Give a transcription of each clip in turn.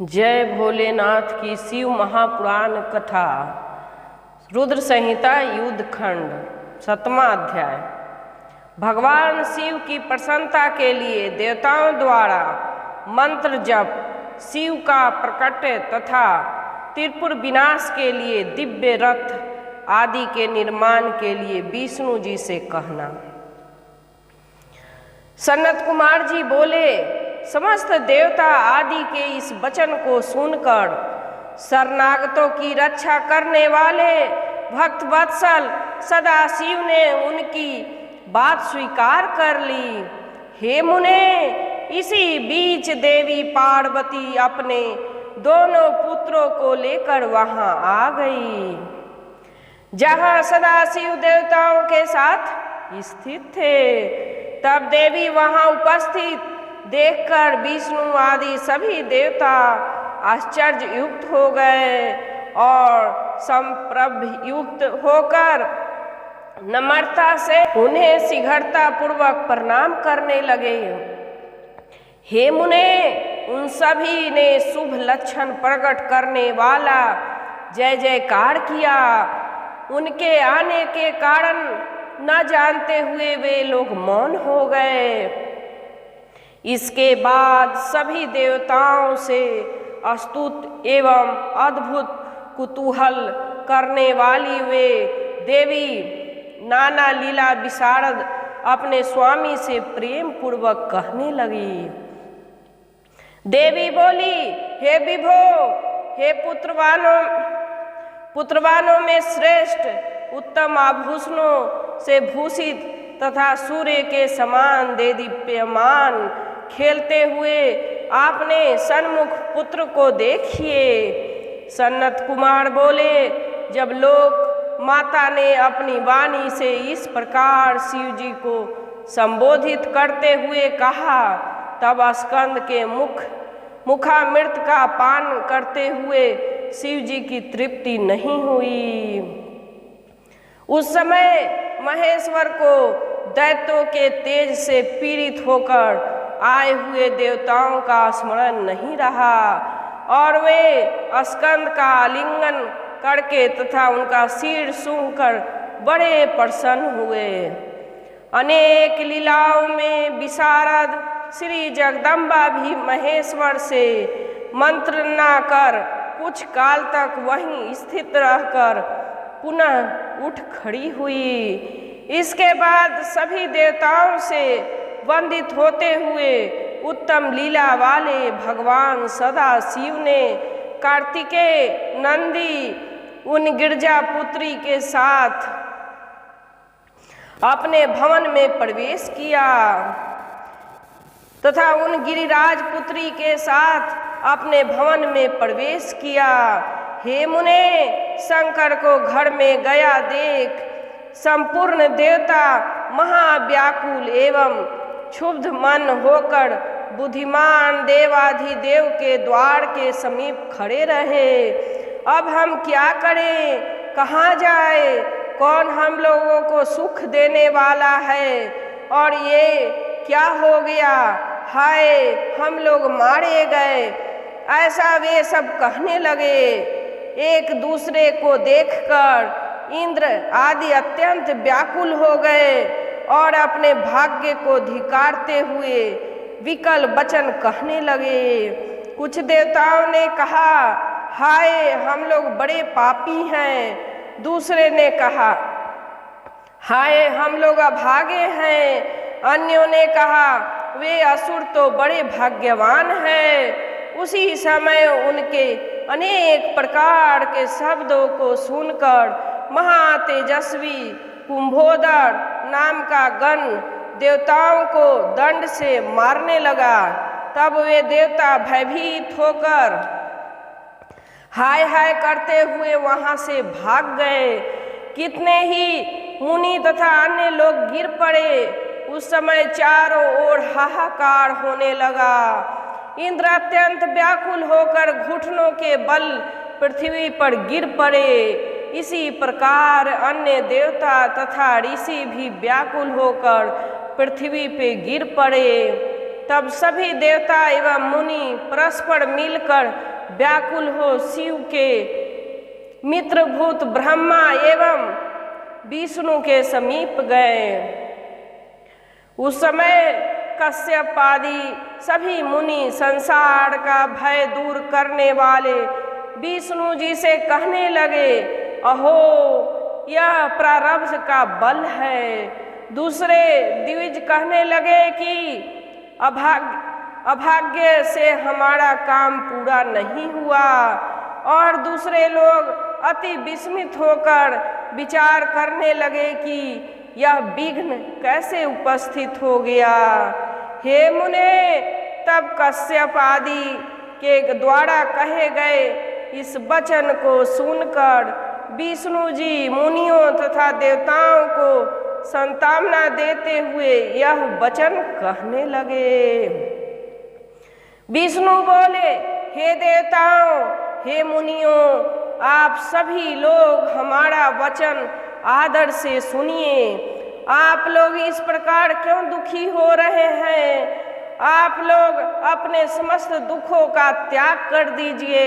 जय भोलेनाथ की शिव महापुराण कथा। रुद्र संहिता युद्ध खंड 7वां अध्याय। भगवान शिव की प्रसन्नता के लिए देवताओं द्वारा मंत्र जप, शिव का प्रकट तथा त्रिपुर विनाश के लिए दिव्य रथ आदि के निर्माण के लिए विष्णु जी से कहना। सनत कुमार जी बोले, समस्त देवता आदि के इस वचन को सुनकर शरणागतों की रक्षा करने वाले भक्त वत्सल सदाशिव ने उनकी बात स्वीकार कर ली। हे मुने, इसी बीच देवी पार्वती अपने दोनों पुत्रों को लेकर वहां आ गई, जहां सदाशिव देवताओं के साथ स्थित थे। तब देवी वहां उपस्थित देखकर विष्णु आदि सभी देवता आश्चर्य युक्त हो गए और संप्रभ युक्त होकर नम्रता से उन्हें शीघ्रता पूर्वक प्रणाम करने लगे। हे मुने, उन सभी ने शुभ लक्षण प्रकट करने वाला जय जयकार किया। उनके आने के कारण न जानते हुए वे लोग मौन हो गए। इसके बाद सभी देवताओं से अस्तुत एवं अद्भुत कुतूहल करने वाली वे देवी नाना लीला विशारद अपने स्वामी से प्रेम पूर्वक कहने लगी। देवी बोली, हे विभो, हे पुत्रवानों में श्रेष्ठ उत्तम आभूषणों से भूषित तथा सूर्य के समान देदीप्यमान खेलते हुए आपने सन्मुख पुत्र को देखिए। सन्नत कुमार बोले, जब लोक माता ने अपनी वाणी से इस प्रकार शिव जी को संबोधित करते हुए कहा, तब स्कंद के मुखामृत का पान करते हुए शिव जी की तृप्ति नहीं हुई। उस समय महेश्वर को दैत्यों के तेज से पीड़ित होकर आए हुए देवताओं का स्मरण नहीं रहा और वे स्कंद का आलिंगन करके तथा उनका सिर सूंघकर बड़े प्रसन्न हुए। अनेक लीलाओं में विशारद श्री जगदम्बा भी महेश्वर से मंत्रणा कर कुछ काल तक वहीं स्थित रहकर पुनः उठ खड़ी हुई। इसके बाद सभी देवताओं से वंदित होते हुए उत्तम लीला वाले भगवान सदाशिव ने कार्तिकेय नंदी उन गिरजा पुत्री के साथ अपने भवन में प्रवेश किया तथा उन गिरिराज पुत्री के साथ अपने भवन में प्रवेश किया। हे मुने, शंकर को घर में गया देख संपूर्ण देवता महाव्याकुल एवं क्षुब्ध मन होकर बुद्धिमान देवाधिदेव के द्वार के समीप खड़े रहे। अब हम क्या करें, कहाँ जाए, कौन हम लोगों को सुख देने वाला है और ये क्या हो गया, हाय हम लोग मारे गए, ऐसा वे सब कहने लगे। एक दूसरे को देखकर इंद्र आदि अत्यंत व्याकुल हो गए और अपने भाग्य को धिक्कारते हुए विकल वचन कहने लगे। कुछ देवताओं ने कहा, हाय हम लोग बड़े पापी हैं। दूसरे ने कहा, हाय हम लोग अभागे हैं। अन्यों ने कहा, वे असुर तो बड़े भाग्यवान हैं। उसी समय उनके अनेक प्रकार के शब्दों को सुनकर महातेजस्वी कुंभोदर नाम का गण देवताओं को दंड से मारने लगा। तब वे देवता भयभीत होकर हाय हाय करते हुए वहां से भाग गए। कितने ही मुनि तथा अन्य लोग गिर पड़े। उस समय चारों ओर हाहाकार होने लगा। इंद्र अत्यंत व्याकुल होकर घुटनों के बल पृथ्वी पर गिर पड़े। इसी प्रकार अन्य देवता तथा ऋषि भी व्याकुल होकर पृथ्वी पे गिर पड़े। तब सभी देवता एवं मुनि परस्पर मिलकर व्याकुल हो शिव के मित्रभूत ब्रह्मा एवं विष्णु के समीप गए। उस समय कश्यप आदि सभी मुनि संसार का भय दूर करने वाले विष्णु जी से कहने लगे, अहो यह प्रारब्ध का बल है। दूसरे द्विज कहने लगे कि अभाग्य से हमारा काम पूरा नहीं हुआ। और दूसरे लोग अति विस्मित होकर विचार करने लगे कि यह विघ्न कैसे उपस्थित हो गया। हे मुने, तब कश्यप आदि के द्वारा कहे गए इस वचन को सुनकर विष्णु जी मुनियों तथा देवताओं को सांत्वना देते हुए यह वचन कहने लगे। विष्णु बोले, हे देवताओं, हे मुनियों, आप सभी लोग हमारा वचन आदर से सुनिए। आप लोग इस प्रकार क्यों दुखी हो रहे हैं? आप लोग अपने समस्त दुखों का त्याग कर दीजिए।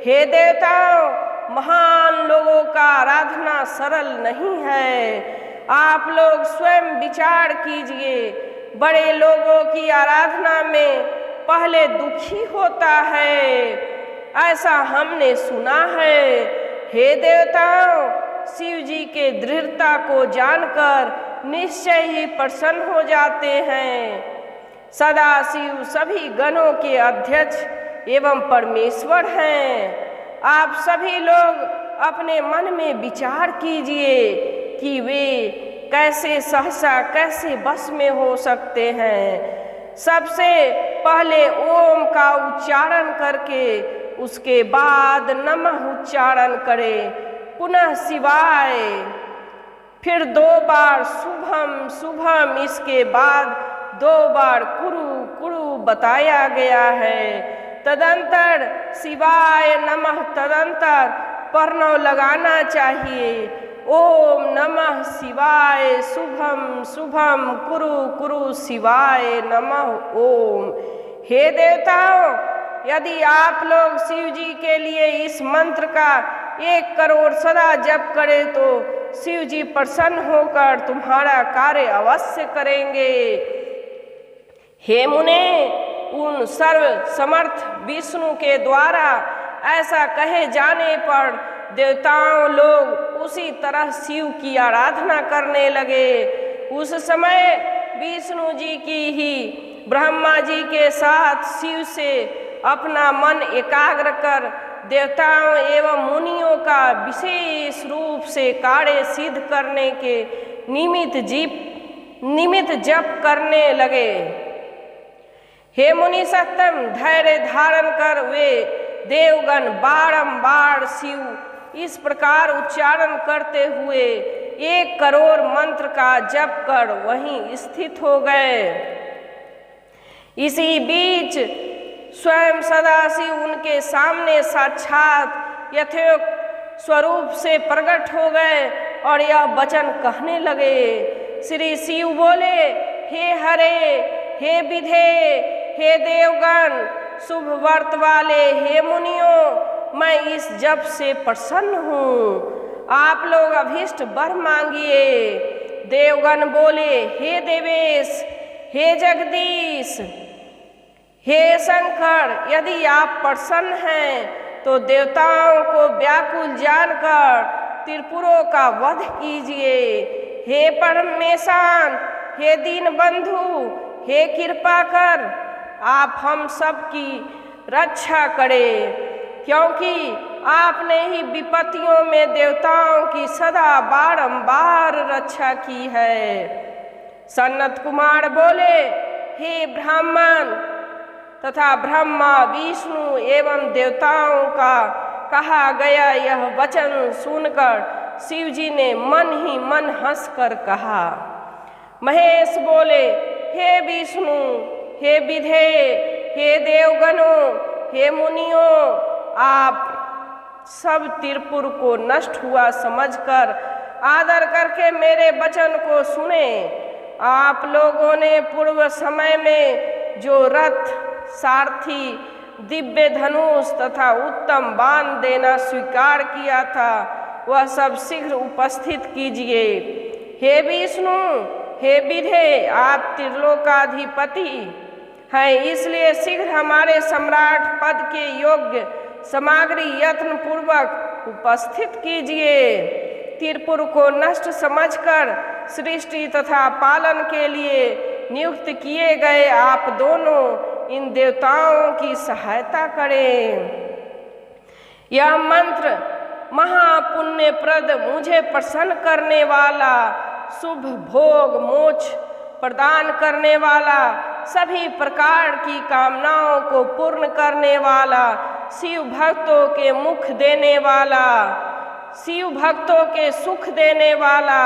हे देवताओं, महान लोगों का आराधना सरल नहीं है। आप लोग स्वयं विचार कीजिए। बड़े लोगों की आराधना में पहले दुखी होता है, ऐसा हमने सुना है। हे देवताओं, शिव जी के दृढ़ता को जानकर निश्चय ही प्रसन्न हो जाते हैं। सदा शिव सभी गणों के अध्यक्ष एवं परमेश्वर हैं। आप सभी लोग अपने मन में विचार कीजिए कि वे कैसे सहसा कैसे बस में हो सकते हैं। सबसे पहले ओम का उच्चारण करके उसके बाद नमः उच्चारण करें, पुनः शिवाय, फिर 2 बार शुभम शुभम, इसके बाद 2 बार कुरु कुरु बताया गया है। तदंतर शिवाय नमः तदंतर प्रणव लगाना चाहिए। ओम नमः शिवाय शुभम शुभम कुरु कुरु शिवाय नमः ओम। हे देवताओं, यदि आप लोग शिव जी के लिए इस मंत्र का 1 करोड़ सदा जप करें तो शिव जी प्रसन्न होकर तुम्हारा कार्य अवश्य करेंगे। हे मुने, उन सर्व समर्थ विष्णु के द्वारा ऐसा कहे जाने पर देवताओं लोग उसी तरह शिव की आराधना करने लगे। उस समय विष्णु जी की ही ब्रह्मा जी के साथ शिव से अपना मन एकाग्र कर देवताओं एवं मुनियों का विशेष रूप से कार्य सिद्ध करने के निमित्त जप करने लगे। हे मुनि सत्तम, धैर्य धारण कर वे देवगण बारंबार शिव इस प्रकार उच्चारण करते हुए 1 करोड़ मंत्र का जप कर वहीं स्थित हो गए। इसी बीच स्वयं सदाशिव उनके सामने साक्षात यथोक्त स्वरूप से प्रकट हो गए और यह वचन कहने लगे। श्री शिव बोले, हे हरे, हे विधे, हे देवगण, शुभ वर्त वाले हे मुनियों, मैं इस जप से प्रसन्न हूँ। आप लोग अभीष्ट वर मांगिए। देवगण बोले, हे देवेश, हे जगदीश, हे शंकर, यदि आप प्रसन्न हैं तो देवताओं को व्याकुल जानकर त्रिपुरों का वध कीजिए। हे परमेशान, हे दीन बंधु, हे कृपा कर आप हम सब की रक्षा करें, क्योंकि आपने ही विपत्तियों में देवताओं की सदा बारंबार रक्षा की है। सनत कुमार बोले, हे ब्राह्मण तथा ब्रह्मा विष्णु एवं देवताओं का कहा गया यह वचन सुनकर शिव जी ने मन ही मन हंसकर कहा। महेश बोले, हे विष्णु, हे विधे, हे देवगणों, हे मुनियों, आप सब त्रिपुर को नष्ट हुआ समझकर आदर करके मेरे वचन को सुने। आप लोगों ने पूर्व समय में जो रथ, सारथी दिव्य धनुष तथा उत्तम बाण देना स्वीकार किया था, वह सब शीघ्र उपस्थित कीजिए। हे विष्णु, हे विधे, आप त्रिलोकाधिपति हैं, इसलिए शीघ्र हमारे सम्राट पद के योग्य सामग्री यत्न पूर्वक उपस्थित कीजिए। त्रिपुर को नष्ट समझकर सृष्टि तथा पालन के लिए नियुक्त किए गए आप दोनों इन देवताओं की सहायता करें। यह मंत्र महापुण्यप्रद, मुझे प्रसन्न करने वाला, शुभ भोग मोक्ष प्रदान करने वाला, सभी प्रकार की कामनाओं को पूर्ण करने वाला, शिव भक्तों के मुख देने वाला, शिव भक्तों के सुख देने वाला,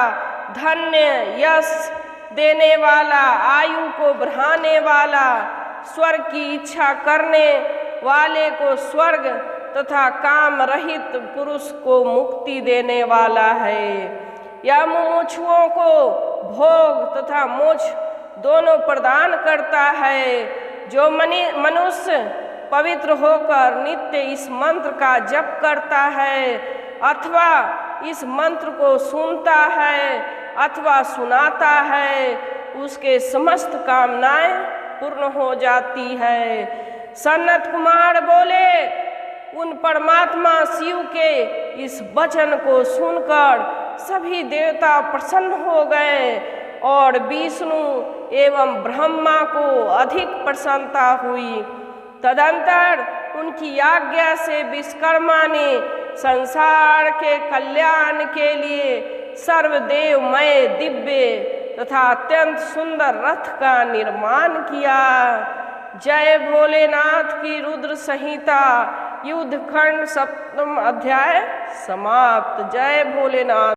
धन्य यश देने वाला, आयु को बढ़ाने वाला, स्वर्ग की इच्छा करने वाले को स्वर्ग तथा काम रहित पुरुष को मुक्ति देने वाला है। यह मुमुक्षुओं को भोग तथा मोक्ष दोनों प्रदान करता है। जो मनुष्य पवित्र होकर नित्य इस मंत्र का जप करता है अथवा इस मंत्र को सुनता है अथवा सुनाता है, उसके समस्त कामनाएं पूर्ण हो जाती है। सनत कुमार बोले, उन परमात्मा शिव के इस वचन को सुनकर सभी देवता प्रसन्न हो गए और विष्णु एवं ब्रह्मा को अधिक प्रसन्नता हुई। तदंतर उनकी आज्ञा से विश्वकर्मा ने संसार के कल्याण के लिए सर्वदेवमय दिव्य तथा अत्यंत सुंदर रथ का निर्माण किया। जय भोलेनाथ की रुद्र संहिता युद्ध खंड 7वां अध्याय समाप्त। जय भोलेनाथ।